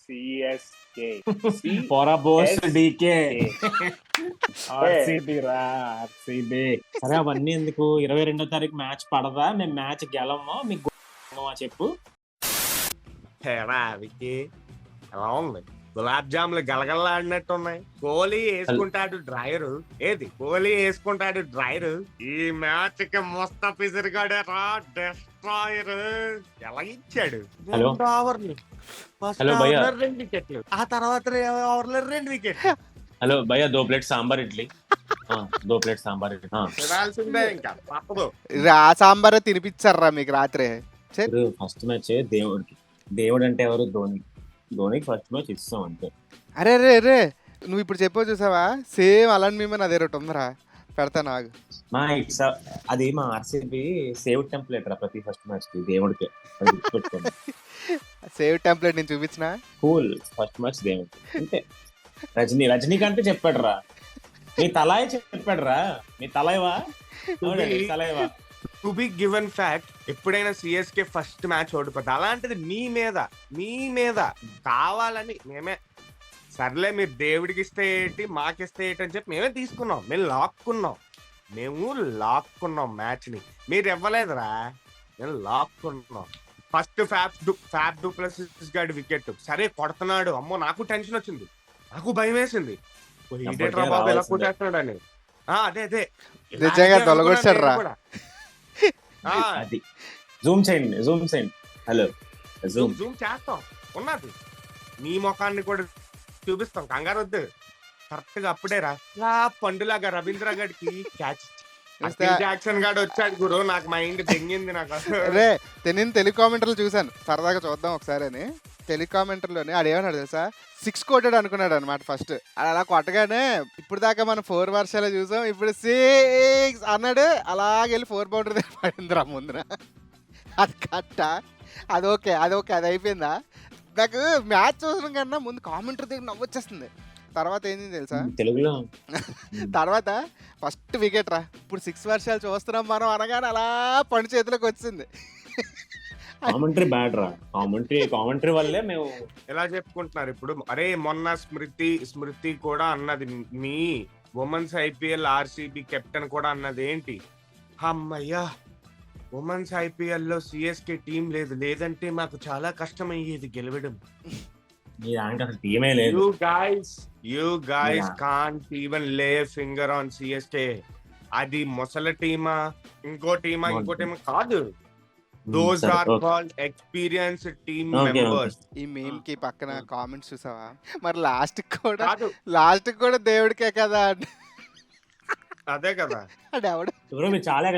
CSK పోరా Bose DK CSK RCB రా RCB. సరే అవన్నీ ఎందుకు, 22వ తారీఖు మ్యాచ్ పడదా, మేము మ్యాచ్ గెలమో మీకు చెప్పు. హేరా విక్కీ, ఎలా ఉంది? గులాబ్ జాములు గలగల్లాడినట్టు ఉన్నాయి. కోహ్లీ వేసుకుంటాడు డ్రైవరు. ఏది కోహ్లీ వేసుకుంటాడు డ్రైవరు. ఈ మ్యాచ్ కి ముస్తఫిజర్ గడే రా డెస్ట్రాయర్. ఎలా ఇచ్చాడు? హలో 2 ఓవర్లు, ఫస్ట్ హలో భయ్యా. ఓవర్ 2 వికెట్లు, ఆ తర్వాత 2 ఓవర్లో 2 వికెట్లు. హలో భయ్యా, 2 ప్లేట్ సాంబార్ ఇడ్లీ. 2 ప్లేట్ సాంబార్ ఇడ్లీ. తినాల్సిందే, ఇంకా తప్పదు. ఆ సాంబారే తినిపించారా మీకు రాత్రి? ఫస్ట్ మ్యాచ్ దేవుడికి. దేవుడు అంటే ఎవరు? ధోని. ధోనికి ఫస్ట్ మ్యాచ్ ఇస్తాం అంతే. అరే రే రే, నువ్వు ఇప్పుడు చెప్పావు చూసావా, సేమ్ అలాంటి మేము అదే ఒకటి ఉందరా, పెడతా నాకు. మా ఇట్స్ అది మా ఆర్సీబీ సేవ్ టెంప్లెట్ రా ప్రతి ఫస్ట్ మ్యాచ్ కి దేవుడికి. సేవ్ టెంప్లెట్ నేను చూపించిన. కూల్, ఫస్ట్ మ్యాచ్ దేవుడికి అంతే. రజనీకాంత్ చెప్పాడు రా, మీ తలాయి చెప్పాడు రా, మీ తలైవా తలైవా. టు బి గివెన్ ఫ్యాక్ట్, ఎప్పుడైనా సిఎస్కే ఫస్ట్ మ్యాచ్ ఓడిపోతుంది. అలాంటిది మీ మీద కావాలని మేమే, సర్లే మీరు దేవుడికి ఇస్తే ఏంటి మాకిస్తే ఏంటి అని చెప్పి మేమే తీసుకున్నాం. మేము లాక్కున్నాం మ్యాచ్ ని. మీరు ఇవ్వలేదురా, మేము లాక్కున్నాం. ఫస్ట్ ఫ్యాబ్ డూప్లెసిస్ గాడి వికెట్ సరే కొడుతున్నాడు, అమ్మో నాకు టెన్షన్ వచ్చింది, నాకు భయం వేసింది. బాబు ఎలా కొట్టేస్తున్నాడు అని. అదే నిజంగా తొలగొచ్చాడు రా. అది జూమ్ చేయండి. హలో జూమ్ చేస్తాం, ఉన్నది నీ ముఖాన్ని కూడా చూపిస్తాం, కంగారు వద్దు. కరెక్ట్ గా అప్పుడే రా పండులాగా రవీంద్ర గడికి క్యాచ్ జాక్సన్ గాడు వచ్చాడు గురు, నాకు మైండ్ దెంగింది. నాకు అరే నేను టెలికామెంటర్లు చూసాను, సరదాగా చూద్దాం ఒకసారి అని. టెలికామెంటర్లోనే ఆడేమన్నాడు తెలుసా, 6 కొట్టాడు అనుకున్నాడు అనమాట ఫస్ట్. అలా కొట్టగానే ఇప్పుడు దాకా మనం 4 వర్షాలు చూసాం, ఇప్పుడు 6 అన్నాడు. అలాగెళ్ళి 4 బౌండరీ పడిందిరా ముందున. అది కట్ట, అదొకే అది అయిపోయిందా. నాకు మ్యాచ్ చూసిన కన్నా ముందు కామెంటరీ దగ్గర నవ్వొచ్చేస్తుంది. తర్వాత ఏంది తెలుసా, తెలుగులో తర్వాత ఫస్ట్ వికెట్ రా, ఇప్పుడు 6 వర్షాలు చూస్తున్నాం మనం అనగానే అలా పండు చేతిలోకి వచ్చింది. కామెంటరీ బ్యాడ్ రా, కామెంటరీ వల్లే మేము ఎలా చెప్పుకుంటున్నారు ఇప్పుడు. అరే మొన్న స్మృతి కూడా అన్నది, మీ ఉమెన్స్ ఐపీఎల్ ఆర్సీబీ కెప్టెన్ కూడా అన్నది ఏంటి, అమ్మయ్యా ఉమెన్స్ ఐపీఎల్ లో సిఎస్కే టీం లేదంటే మాకు చాలా కష్టం అయ్యేది గెలవడం. టీమే లేదు. You guys can't even lay a finger on CSK. అది ముసలి టీమా ఇంకో టీమా కాదు. Those are called experienced team members. ఈ మీమ్ కి పక్కన కామెంట్స్ చూసావా, మరి లాస్ట్ కూడా దేవుడికే కదా. అదే కదా, చాలా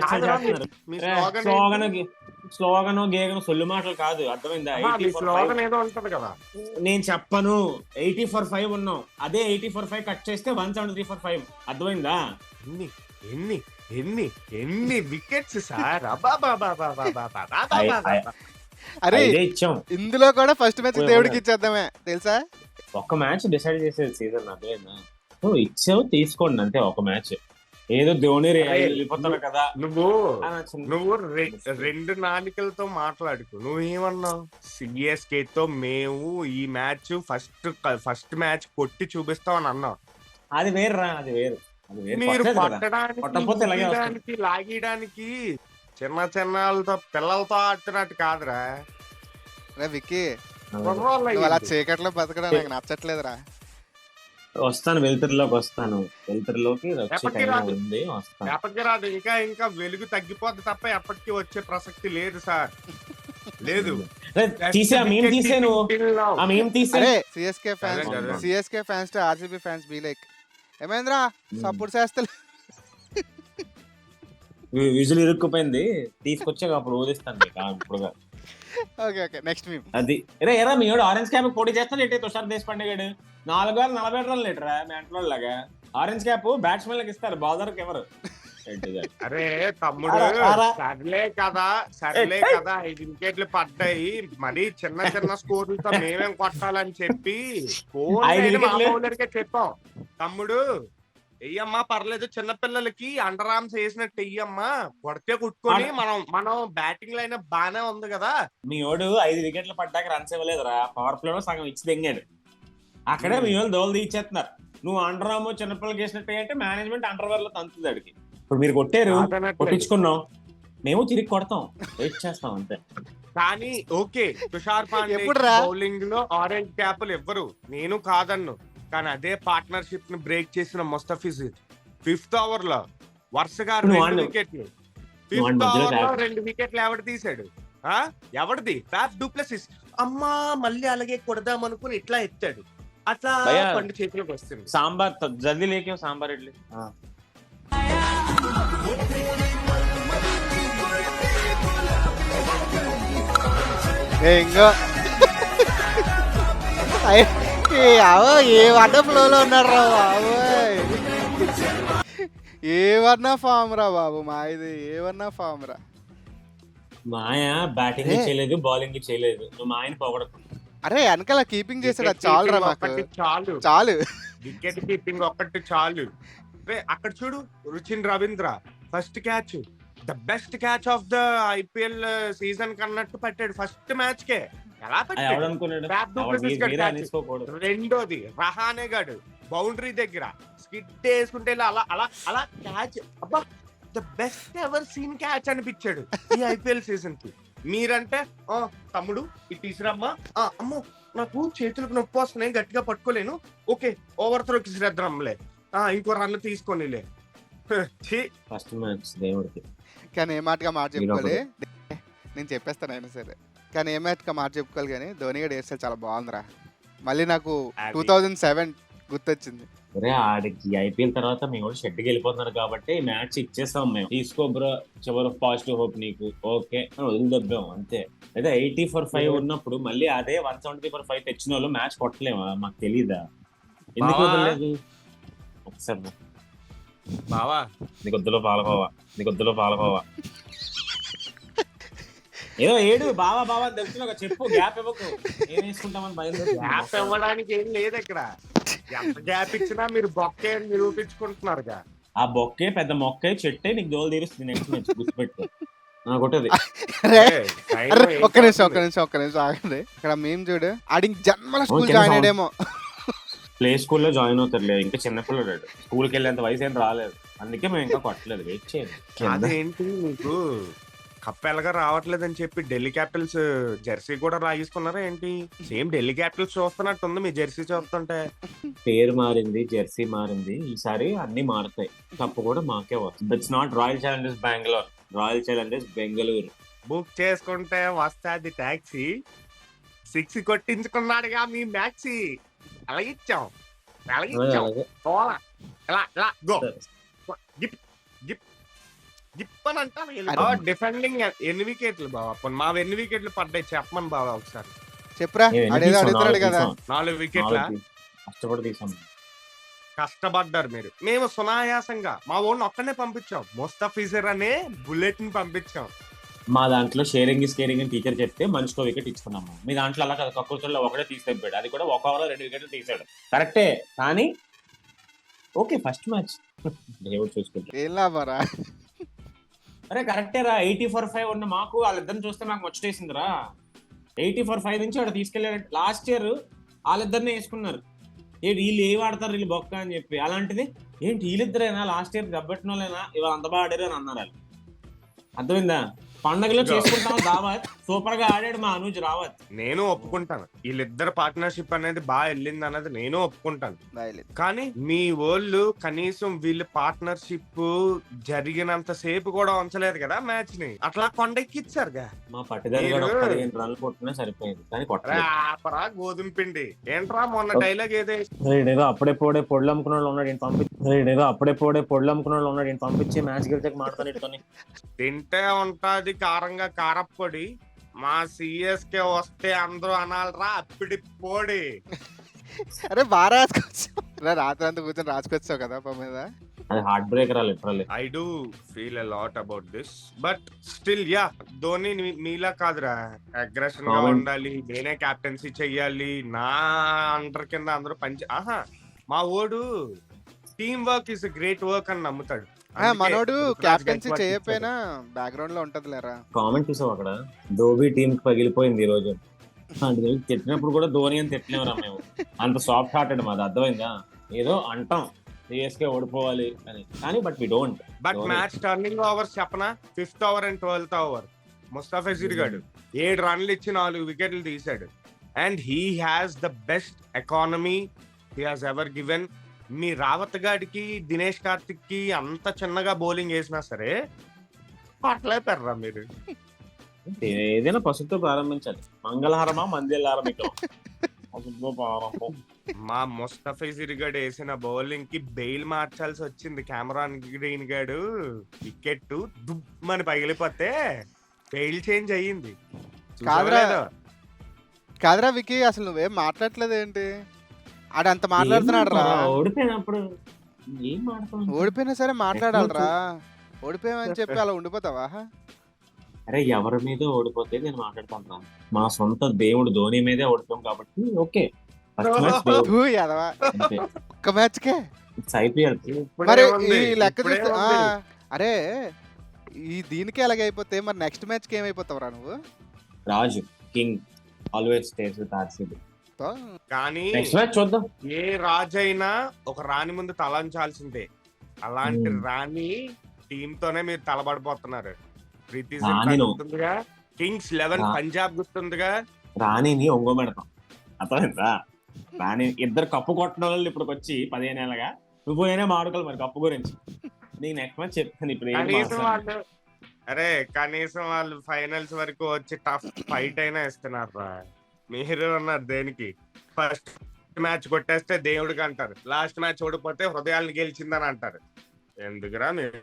స్లోగన్ గేగను సొల్లు మాటలు కాదు, అర్థమైందా? నేను చెప్పను 80 for 5 ఉన్నాం, అదే 80 for 5 కట్ చేస్తే 173 for 5, అర్థమైందా? ఎన్ని వికెట్స్ సార్. అరే ఇందులో కూడా ఫస్ట్ మ్యాచ్ దేవుడికి ఇచ్చేద్దామే తెలుసా. ఒక్క మ్యాచ్ డిసైడ్ చేసేది సీజన్, అర్థమైందా? నువ్వు ఇచ్చావు తీసుకోండి అంతే, ఒక మ్యాచ్. ఏదో ధోని వెళ్ళిపోతాడు కదా. నువ్వు 2 నాలికలతో మాట్లాడుకు. నువ్వేమన్నావు, సిఎస్కే తో మేము ఈ మ్యాచ్ ఫస్ట్ మ్యాచ్ కొట్టి చూపిస్తాం అని అన్నావు. అది వేరురా, అది వేరు. మీరు కొట్టడానికి లాగడానికి చిన్నతో పిల్లలతో ఆడుతున్నట్టు కాదురా విక్కీ. అలా చీకట్లో బతకడం నాకు నచ్చట్లేదురా. వస్తాను, వెలుతురులోకి ఎప్పటికీ రాదు. ఇంకా వెలుగు తగ్గిపోద్ది తప్ప ఎప్పటికీ వచ్చే ప్రసక్తి లేదు సార్, లేదు. CSK fans to RCB fans be like, ఏమైందిరా సపోర్ట్ చేస్తలే, విజులు ఇరుక్కుపోయింది, తీసుకొచ్చాక అప్పుడు ఓదిస్తాను ఇప్పుడు. Okay next meme. అది ఎరా మీ ఆరెంజ్ క్యాప్ పోటీ చేస్తాను ఏంటి, తుషార్ దేశపాండే గాడు 440 రన్లు లీటరా మ్యాంట్లో లాగా. ఆరెంజ్ క్యాప్ బ్యాట్స్మెన్ లకు ఇస్తారు, బౌలర్ కి ఎవరు? అరే తమ్ముడు, సర్లే కదా 5 వికెట్లు పడ్డాయి, మరి చిన్న స్కోర్లతో మేమేం కొట్టాలని చెప్పి బౌలర్కే చెప్పాం. తమ్ముడు వెయ్యమ్మా పర్లేదు, చిన్నపిల్లలకి అండర్ ఆర్మ్స్ వేసినట్టు వెయ్యమ్మా, కొడితే కుట్టుకొని మనం బ్యాటింగ్ లైన్ బానే ఉంది కదా. మీ వాడు 5 వికెట్లు పడ్డాక రన్స్ ఇవ్వలేదురా, పవర్ ప్లే లో సగం ఇచ్చి తెంగాడు. అక్కడే మీ వాళ్ళు దోలు తీసేస్తున్నారు. నువ్వు అండర్ ఆర్మ్ చిన్నపిల్లలకి వేసినట్టు అంటే మేనేజ్మెంట్ అండర్వేర్ లో తంతుంది అడిగి. ఇప్పుడు మీరు కొట్టారు, కొట్టించుకున్నాం, మేము తిరిగి కొడతాం, వెయిట్ చేస్తాం అంతే. కానీ ఓకే, తుషార్ పాండే బౌలింగ్ లో ఆరెంజ్ క్యాప్లు ఇవ్వరు, నేను కాదన్ను. కానీ అదే పార్ట్నర్షిప్ ని బ్రేక్ చేసిన ముస్తఫిజుర్ 5th ఓవర్ లో వరుసగా 2 వికెట్లు, 5th ఓవర్ లో 2 వికెట్లు ఎవడు తీసాడు? ఎవరిది? ఫ్యాఫ్ డు ప్లెసిస్. అమ్మా మళ్ళీ అలాగే కొడదాం అనుకుని ఇట్లా ఎత్తాడు, అట్లా పండు చేతిలోకి వస్తుంది. సాంబార్ జల్దీ లేకే సాంబార్ ఇడ్లీ. ఇంకో ఏ వడ్డ ఫ్లోలో ఉన్నాడు రా బాబు, ఏమన్నా ఫామ్ రా బాబు మా ఇది, ఏమన్నా ఫామ్ రా. మాయ బ్యాటింగ్ చేయలేదు, బౌలింగ్ చేయలేదు, నువ్వు మా ఆయన పొగడకు. అరే వెనకాల కీపింగ్ చేసాడు, అది చాలు రా మాకు, చాలు వికెట్ కీపింగ్ ఒక్కటి చాలు. అక్కడ చూడు, Rachin Ravindra first catch, the best catch of the IPL season కన్నట్టు పట్టాడు ఫస్ట్ మ్యాచ్ కే. ఎలా పట్టాడు? రెండోది రహానే గాడు బౌండరీ దగ్గర స్కిడ్ వేసుకుంటే అలా అలా అలా క్యాచ్, అబ్బా the best ever seen catch అనిపించాడు ఈ ఐపీఎల్ సీజన్ కి. మీరంటే తమ్ముడు ఇటు తీసురమ్మా, అమ్మో నాకు చేతులకు నొప్పి వస్తున్నాయి గట్టిగా పట్టుకోలేను, ఓకే ఓవర్ త్రోకి శ్రద్ధంలే, ఇంకో రన్ తీసుకోనిలే. ఫస్ట్ మ్యాచ్ దేవుడికి. కానీ ఏ మాటగా మాట చెప్పుకోలే, నేను చెప్పేస్తాను అయినా సరే, కానీ ఏ మ్యాచ్గా మాట చెప్పుకోవాలి. కానీ ధోని గడ వేస్తే చాలా బాగుందిరా, మళ్ళీ నాకు 2007 గుర్తొచ్చింది. అరే ఆడికి ఐపీఎల్ తర్వాత మేము కూడా షెడ్కి వెళ్ళిపోతున్నారు కాబట్టి మ్యాచ్ ఇచ్చేస్తాం మేము, తీసుకో బ్రో చివరి పాజిటివ్ హోప్ నీకు, ఓకే వదిలిదబ్బాం అంతే. అయితే 80 for 5 ఉన్నప్పుడు మళ్ళీ అదే 170 for 5 తెచ్చిన వాళ్ళు మ్యాచ్ కొట్టలేమా? మాకు తెలీదా? ఎందుకు వదలలేదు? ఒకసారి బావా నీకొద్దులో పాలకోవా, నీకొద్దులో పాలకోవా, ఏదో ఏడు బావా బావా అని తెలుసు, చెప్పు, గ్యాప్ ఇవ్వకు, ఏం వేసుకుంటామని భయం. గ్యాప్ ఇవ్వడానికి ఏం లేదు ఇక్కడ, ఎంత గ్యాప్ ఇచ్చినా మీరు బొక్కే నిరూపించుకుంటున్నారు. ఆ బొక్కే పెద్ద మొక్కే చెట్టే నీకు దోలు తీరుస్తుంది నెక్స్ట్ మ్యాచ్, గుర్తుపెట్టు. కొట్టది. ఒక్క నిమిషం ఆగండి. ఇక్కడ మేము చూడు, ఆడి జన్మల స్కూల్ జాయిన్ అయ్యాడేమో, ప్లే స్కూల్లో జాయిన్ అవుతారు, లేదు ఇంకా చిన్నపిల్లడు, స్కూల్కి వెళ్ళేంత వయసు ఏం రాలేదు, అందుకే మేము ఇంకా కొట్టలేదు, వెయిట్ చేయండి. అదేంటి మీకు కప్పెలగా రావట్లేదని చెప్పి ఢిల్లీ క్యాపిటల్స్ జెర్సీ కూడా రాయించుకున్నారా ఏంటి? సేమ్ ఢిల్లీ క్యాపిటల్స్ చూస్తున్నట్టుంది మీ జెర్సీ చూస్తుంటే. పేరు మారింది, జెర్సీ మారింది, ఈసారి అన్ని మారుతాయి, కప్పు కూడా మాకే వస్తుంది. It's not royal Challengers Bengaluru, royal Challengers Bengaluru. Book చేసుకుంటే వస్తాది టాక్సీ, 6 కొట్టించుకున్నాడుగా మీ మ్యాక్సీ, అలాగిచ్చాం డిఫెండింగ్. ఎన్ని వికెట్లు బావా? మా ఎన్ని వికెట్లు పడ్డాయి చెప్పమని బావా ఒకసారి చెప్పురా. అడుగుతాడు కదా, 4 వికెట్ల తీసాం. కష్టపడ్డారు మీరు, మేము సునాయాసంగా మా ఓన్ ఒక్కనే పంపించాం, ముస్తఫిజుర్ అనే బుల్లెట్ ని పంపించాం. మా దాంట్లో షేరింగ్ ఇస్ కేరింగ్ అని టీచర్ చెప్తే మనిషికో వికెట్ ఇచ్చుకున్నాము. మీ దాంట్లో అలా కదా, ఒక్కొక్కరిలో ఒకటే తీసిపోయాడు, అది కూడా 1 ఓవర్లో 2 వికెట్లు తీసాడు, కరెక్టే. కానీ ఓకే ఫస్ట్ మ్యాచ్ దేవుడు చూసుకుంటా ఏం లాభరా. అరే కరెక్టేరా, 80 for 5 ఉన్న మాకు వాళ్ళిద్దరిని చూస్తే మాకు ముచ్చటేసిందిరా. 80 for 5 నుంచి వాడు తీసుకెళ్ళాడు. లాస్ట్ ఇయర్ వాళ్ళిద్దరిని వేసుకున్నారు, ఏంటి వీళ్ళు ఏం ఆడతారు వీళ్ళు బొక్క అని చెప్పి. అలాంటిది ఏంటి వీళ్ళిద్దరేనా లాస్ట్ ఇయర్ దెబ్బట్టిన వాళ్ళైనా ఇవాళ అంత బాగా ఆడారు అని అన్నారు వాళ్ళు. అర్థమైందా? పండగలో చేసుకుంటాం దావత్, సూపర్ గా ఆడాడు మా అనుజ్ రావత్. నేను ఒప్పుకుంటాను, వీళ్ళిద్దరు పార్ట్నర్షిప్ అనేది బాగా వెళ్ళింది అన్నది నేను ఒప్పుకుంటాను. కానీ మీ వాళ్ళు కనీసం వీళ్ళ పార్ట్నర్షిప్ జరిగినంత సేపు కూడా ఉంచలేదు కదా మ్యాచ్ ని, అట్లా కొండెక్కిచ్చారుగా. మా పట్టుదల 15 రన్లు కొట్టినా సరిపోయింది, కానీ కొట్టరా గోధుమ పిండి. ఏంట్రా మొన్న డైలాగ్ ఏదో అప్పుడే పోడే పొడులు అమ్ముకున్న వాళ్ళు ఉన్నాడు పంపించి మ్యాచ్ గెలిచాక మాట్లాడుతాను. తింటే ఉంటది కారంగా కారప్పొడి, మా సిఎస్కే వస్తే అందరూ అనాలరా అప్పిడి పోడి. అరే బాగా రాసుకొచ్చావు, రాత్రి అంతా కూర్చొని రాసుకొచ్చావు కదా మీద. అది heart breaker literally. I do feel a lot about this, but still yeah, Dhoni మీలా కాదురా, అగ్రెషన్ గా ఉండాలి, నేనే కెప్టెన్సీ చెయ్యాలి, నా అండర్ కింద అందరూ మా ఓడు team work is great work అని నమ్ముతాడు. మనోడు అందుకే క్యాప్టెన్సీ గైక్వాడ్ చేయకపోయినా బ్యాక్గ్రౌండ్ లో ఉంటది లేరా. కామెంట్ చూసావు అక్కడ, ధోబీ టీం కి పగిలిపోయింది ఈ రోజు. అంటే తిట్టినప్పుడు కూడా ధోని అని తిట్టినవరా మేము, అంత సాఫ్ట్ హార్టెడ్ మాది, అర్థమైందా? ఏదో అంటాం సిఎస్కే ఓడిపోవాలి అని, కానీ but we don't. But match turning overs చెప్పనా, 5th over and 12th over Mustafizur గాడు 7 రన్లు ఇచ్చి 4 వికెట్లు తీశాడు. And he has the best economy he has ever given. మీ రావత్ గాడికి, దినేష్ కార్తిక్ కి అంత చిన్నగా బౌలింగ్ వేసినా సరే పట్లేపారా మీరు. ఏదైనా పసుపుతో ప్రారంభించాలి. మంగళహారమా మందిలారం ఇక్కడ మా ముస్తఫిజుర్ గాడు వేసిన బౌలింగ్ కి బెయిల్ మార్చాల్సి వచ్చింది. కెమెరాన్ గ్రీన్ గాడు వికెట్ దుమ్మని పగిలిపోతే బెయిల్ చేంజ్ అయ్యింది. కాదురా. చూసావా లేదా? కాదురా వికీ, అసలు నువ్వేం మాట్లాడట్లేదు ఏంటి? ఆడంత మాట్లాడుతున్నాడు రా. ఓడిపోయినప్పుడు ఏం మాట్లాడుతున్నావు? ఓడిపోయినా సరే మాట్లాడాలరా. ఓడిపోయామని చెప్పి అలా ఉండిపోతావా? అరే ఎవరి మీద ఓడిపోతే నేను మాట్లాడతాను రా. మా సొంత దేవుడు ధోని మీదే ఓడిపోయాం కాబట్టి ఓకే. ఫస్ట్ మ్యాచ్ ఊ, ఎదవా. ఒక్క మ్యాచ్ కే ఇట్స్ ఐపీఎల్. ఇప్పుడే మరి ఉంది, ఈ లెక్క ఇప్పుడే చూస్తే ఉంది. అరే ఈ దీనికి ఎలాగైపోతే మరి నెక్స్ట్ మ్యాచ్ కి ఏమైపోతావురా నువ్వు? Raju king always stays with RCB. కానీ నెక్స్ట్ మ్యాచ్ చూద్దాం. ఏ రాజైనా ఒక రాణి ముందు తలంచాల్సిందే. అలాంటి రాణి టీమ్ తోనే మీరు తలబడిపోతున్నారు. ప్రీతి జింటా రాణిను. గుర్తుందిగా, కింగ్స్ 11 రా- పంజాబ్ గుర్తుందిగా. రాణిని ఒంగోబెడతాం, అర్థమైందా? రాణి ఇద్దరు కప్పు కొట్టడం వాళ్ళు ఇప్పుడు వచ్చి 15 ఏళ్ళగా నువ్వు పోయినా మాడుకోవాలి మరి కప్పు గురించి. నీకు నెక్స్ట్ మ్యాచ్ చెప్తాను ఇప్పుడు ఏం కనీసం మాట్లాడను. వాళ్ళు కనీసం వాళ్ళు ఫైనల్స్ వరకు వచ్చి టఫ్ ఫైట్ అయినా ఇస్తున్నారు రా. మీరు అన్నారు దేనికి? ఫస్ట్ మ్యాచ్ కొట్టేస్తే దేవుడికి అంటారు, లాస్ట్ మ్యాచ్ ఓడిపోతే హృదయాలను గెలిచిందని అంటారు. ఎందుకురా మీరు?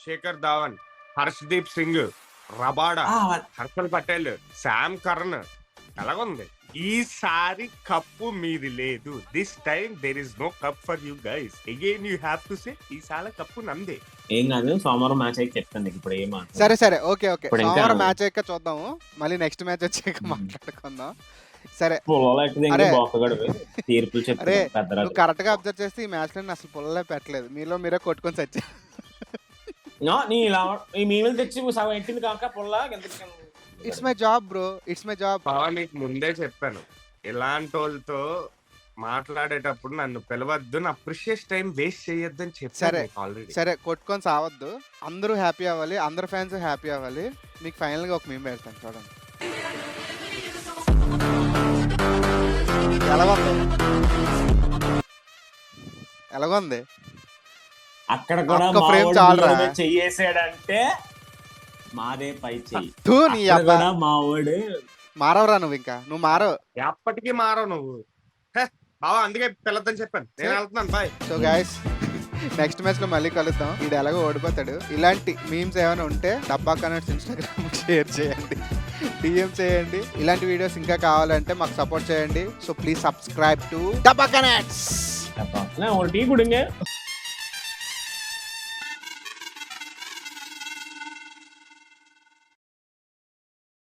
Shikhar Dhawan, Harshdeep Singh, Rabada, Harshal Patel, Sam Curran ఎలాగుంది? ఈసారి కప్పు మీది లేదు. This time there is no cup for you guys. Again you have to say ఈసారి కప్పు నందే. ఏం కాదు, సోమవారం మ్యాచ్ అయితే చెప్తాను నీకు ఇప్పుడు ఏం మాట్లాడను. సరే సరే, ఓకే ఓకే. ఇప్పుడు ఇంకా- సోమవారం మ్యాచ్ అయ్యాక చూద్దాము, మళ్ళీ నెక్స్ట్ మ్యాచ్ వచ్చాక మాట్లాడుకుందాం. సరే, పొలాలు ఎక్కడిది అరే. బొక్కగడు తీర్పులు అరే, చెప్తాను పెద్దరాజు. నువ్వు కరెక్ట్ గా అబ్జర్వ్ చేస్తే ఈ మ్యాచ్ లో అసలు పుల్లలే పెట్టలేదు. మీలో మీరే కొట్టుకొని చచ్చా. నీ ఇలా ఈ మీమేలు తెచ్చి సగం ఎట్టింది కాక పొల్లా it's my job bro, it's my job. Pawan నీకు ముందే చెప్పాను, ఇలాంటి వాళ్ళతో మాట్లాడేటప్పుడు నన్ను పిలవద్దు, నా ప్రిషియస్ టైం వేస్ట్ చేయొద్దు అని సరే. చెప్పాను ఆల్రెడీ. సరే, కొట్టుకొని సావద్దు. అందరూ హ్యాపీ అవ్వాలి, అందరు ఫ్యాన్స్ హ్యాపీ అవ్వాలి. మీకు ఫైనల్ గా ఒక మేము పెడతాను చూడండి. ఎలాగొంది? అక్కడ కూడా ఒక్క frame మావాడు చాలురా. మీద చెయ్యేసాడంటే మాదే పై చెయ్యి. తూ నీ అక్కడ అబ్బా. కూడా మావాడు మారవరా నువ్వు, ఇంకా నువ్వు మారవు. ఎప్పటికీ మారవు నువ్వు. బావా అందుకే పిల్లద్దని చెప్పాను. నేను వెళ్తున్నాను, bye. So guys, next match లో మళ్ళీ కలుద్దాం. ఇది ఎలాగో ఓడిపోతాడు. ఇలాంటి మీమ్స్ ఏమైనా ఉంటే డబ్బా కనెక్ట్స్ ఇన్స్టాగ్రామ్ షేర్ చేయండి, డిఎం చేయండి. ఇలాంటి వీడియోస్ ఇంకా కావాలంటే మాకు సపోర్ట్ చేయండి. సో ప్లీజ్ సబ్స్క్రైబ్ టు డబ్బా కనెక్ట్స్. ஒரு டீ கொடுங்க.